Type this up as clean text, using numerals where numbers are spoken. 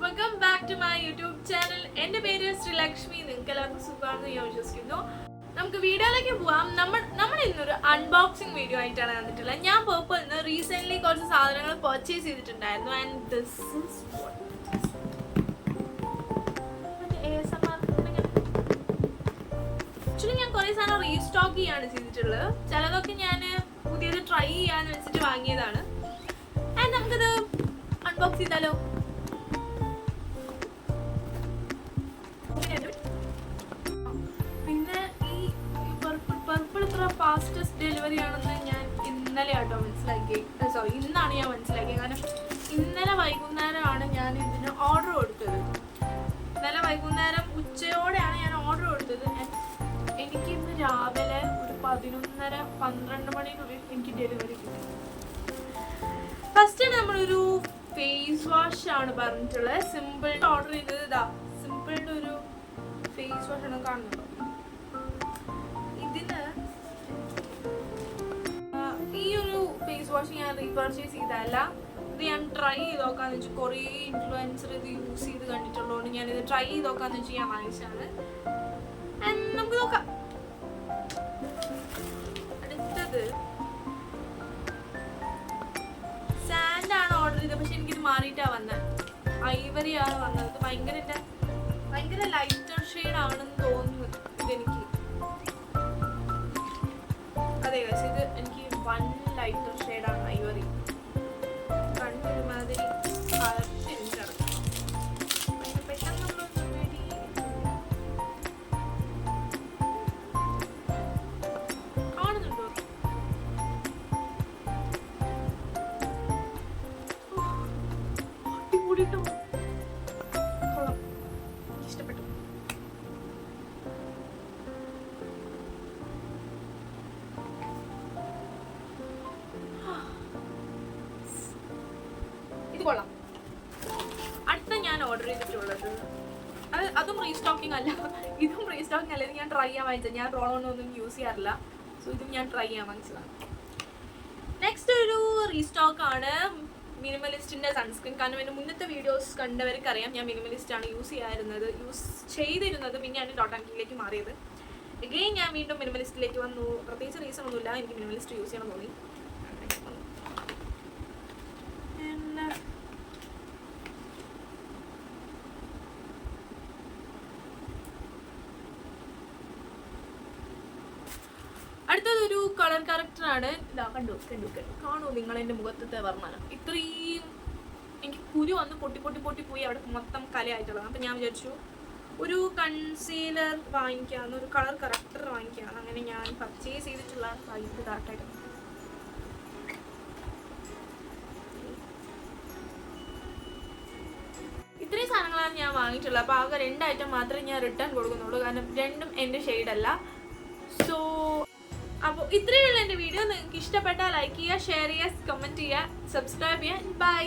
Welcome back to my YouTube channel. എൻ്റെ പേര് ശ്രീലക്ഷ്മി. നിങ്ങൾക്ക് എല്ലാവർക്കും സുഖമാണെന്ന് ഞാൻ വിശ്വസിക്കുന്നു. നമുക്ക് വീഡിയോയിലേക്ക് പോവാം. നമ്മൾ ഇന്നൊരു അൺബോക്സിങ് വീഡിയോ ആയിട്ടാണ് വന്നിട്ടുള്ളത്. ഞാൻ പേർപ്പിളിൽ നിന്ന് റീസെൻ്റ്ലി കുറച്ച് സാധനങ്ങൾ പർച്ചേസ് ചെയ്തിട്ടുണ്ടായിരുന്നു. ആൻഡ് ദിസ് ഈസ് ആക്ച്വലി ഞാൻ കുറേ സാധനം റീസ്റ്റോക്ക് ചെയ്യാണ് ചെയ്തിട്ടുള്ളത്. ചിലതൊക്കെ ഞാൻ പുതിയത് ട്രൈ ചെയ്യാന്ന് വെച്ചിട്ട് വാങ്ങിയതാണ്. ആൻഡ് നമുക്കിത് അൺബോക്സ് ചെയ്താലോ? പിന്നെ ഈ പർപ്പിൾ ഇത്ര ഫാസ്റ്റസ്റ്റ് ഡെലിവറി ആണെന്ന് ഞാൻ ഇന്നലെ ആട്ടോ ഇന്നാണ് ഞാൻ മനസ്സിലാക്കിയത്. കാരണം ഇന്നലെ വൈകുന്നേരമാണ് ഞാൻ ഇതിന് ഓർഡർ കൊടുത്തത്. ഇന്നലെ വൈകുന്നേരം ഉച്ചയോടെയാണ് ഞാൻ ഓർഡർ കൊടുത്തത്. എനിക്ക് ഇന്ന് രാവിലെ ഒരു 11:30-12 മണിക്കുള്ളിൽ എനിക്ക് ഡെലിവറി കിട്ടി. ഫസ്റ്റ് നമ്മളൊരു ഫേസ് വാഷ് ആണ് പറഞ്ഞിട്ടുള്ളത്. സിമ്പിൾ ഓർഡർ ചെയ്തത് ഇതാ സിമ്പിളിൻ്റെ ഒരു ഫേസ് വാഷ് ആണ് കാണുന്നുണ്ടോ? ഇതിന് ഈ ഒരു ഫേസ് വാഷ് ഞാൻ റീപർച്ചേസ് ചെയ്തതല്ല. ഇത് ഞാൻ ട്രൈ ചെയ്ത് നോക്കാന്ന് വെച്ചാൽ കുറേ ഇൻഫ്ലുവൻസർ ഇത് യൂസ് ചെയ്ത് കണ്ടിട്ടുള്ളതുകൊണ്ട് ഞാനിത് ട്രൈ ചെയ്ത് നോക്കാന്ന് വെച്ചാൽ ഞാൻ വാങ്ങിച്ചാണ്. നമുക്ക് നോക്കാം. അടുത്തത് സാൻഡ് ആണ് ഓർഡർ ചെയ്തത്. പക്ഷെ എനിക്കിത് മാറിയിട്ടാണ് വന്നത്. ഐവറി ആണ് വന്നത്. ഇത് ഭയങ്കര ലൈറ്റർ ഷെയ്ഡ് ആണെന്ന് തോന്നുന്നു ഇതെനിക്ക്. അതെ പക്ഷെ ഇത് എനിക്ക് വൺ ലൈറ്റർ ഷെയ്ഡാണ് ഐവറി. കണ്ടൊരു മാതിരി പെട്ടെന്ന് കാണുന്നുണ്ടോ? അടിപൊളിട്ടോ, ഇഷ്ടപ്പെട്ടു. ഇത് കൊള്ളാം. അടുത്ത ഞാൻ ഓർഡർ ചെയ്തിട്ടുള്ളത് അതും റീസ്റ്റോക്കിംഗ് അല്ല. ഇതും റീസ്റ്റോക്കിംഗ് അല്ല. ഇത് ഞാൻ ട്രൈ ചെയ്യാൻ വാങ്ങിച്ചത്. ഞാൻ റോളൊന്നും യൂസ് ചെയ്യാറില്ല. സോ ഇതും ഞാൻ ട്രൈ ചെയ്യാൻ വാങ്ങിച്ചതാണ്. നെക്സ്റ്റ് ഒരു റീസ്റ്റോക്ക് ആണ് മിനിമലിസ്റ്റിൻ്റെ സൺസ്ക്രീൻ. കാരണം എൻ്റെ മുന്നത്തെ വീഡിയോസ് കണ്ടവർക്ക് അറിയാം ഞാൻ മിനിമലിസ്റ്റ് ആണ് യൂസ് ചെയ്തിരുന്നത്. പിന്നെയാണ് ഡോട്ട് ആൻഡ് കീയിലേക്ക് മാറിയത്. എഗെയിൻ ഞാൻ വീണ്ടും മിനിമലിസ്റ്റിലേക്ക് വന്നു. പ്രത്യേകിച്ച് റീസൺ ഒന്നുമില്ല, എനിക്ക് മിനിമലിസ്റ്റ് യൂസ് ചെയ്യണം തോന്നി. അടുത്തതൊരു കളർ കറക്റ്ററാണ്. ഇതാ കണ്ടു കാണൂ നിങ്ങൾ എൻ്റെ മുഖത്തത്തെ വർണ്ണനം. ഇത്രയും എനിക്ക് കുരു വന്ന് പൊട്ടി പോയി അവിടെ മൊത്തം കലയായിട്ടുള്ളത്. അപ്പം ഞാൻ വിചാരിച്ചു ഒരു കൺസീലർ വാങ്ങിക്കാമെന്ന്, ഒരു കളർ കറക്റ്റർ വാങ്ങിക്കാമെന്ന്. അങ്ങനെ ഞാൻ പർച്ചേസ് ചെയ്തിട്ടുള്ള ഇത് താട്ടായിട്ട് ഇത്രയും സാധനങ്ങളാണ് ഞാൻ വാങ്ങിയിട്ടുള്ളത്. അപ്പോൾ ആകെ 2 ഐറ്റം മാത്രമേ ഞാൻ റിട്ടേൺ കൊടുക്കുന്നുള്ളൂ. കാരണം രണ്ടും എൻ്റെ ഷെയ്ഡല്ല. സോ അപ്പോൾ ഇത്രയുള്ള എൻ്റെ വീഡിയോ നിങ്ങൾക്ക് ഇഷ്ടപ്പെട്ടാൽ ലൈക്ക് ചെയ്യുക, ഷെയർ ചെയ്യുക, കമൻറ്റ് ചെയ്യുക, സബ്സ്ക്രൈബ് ചെയ്യുക. ബൈ.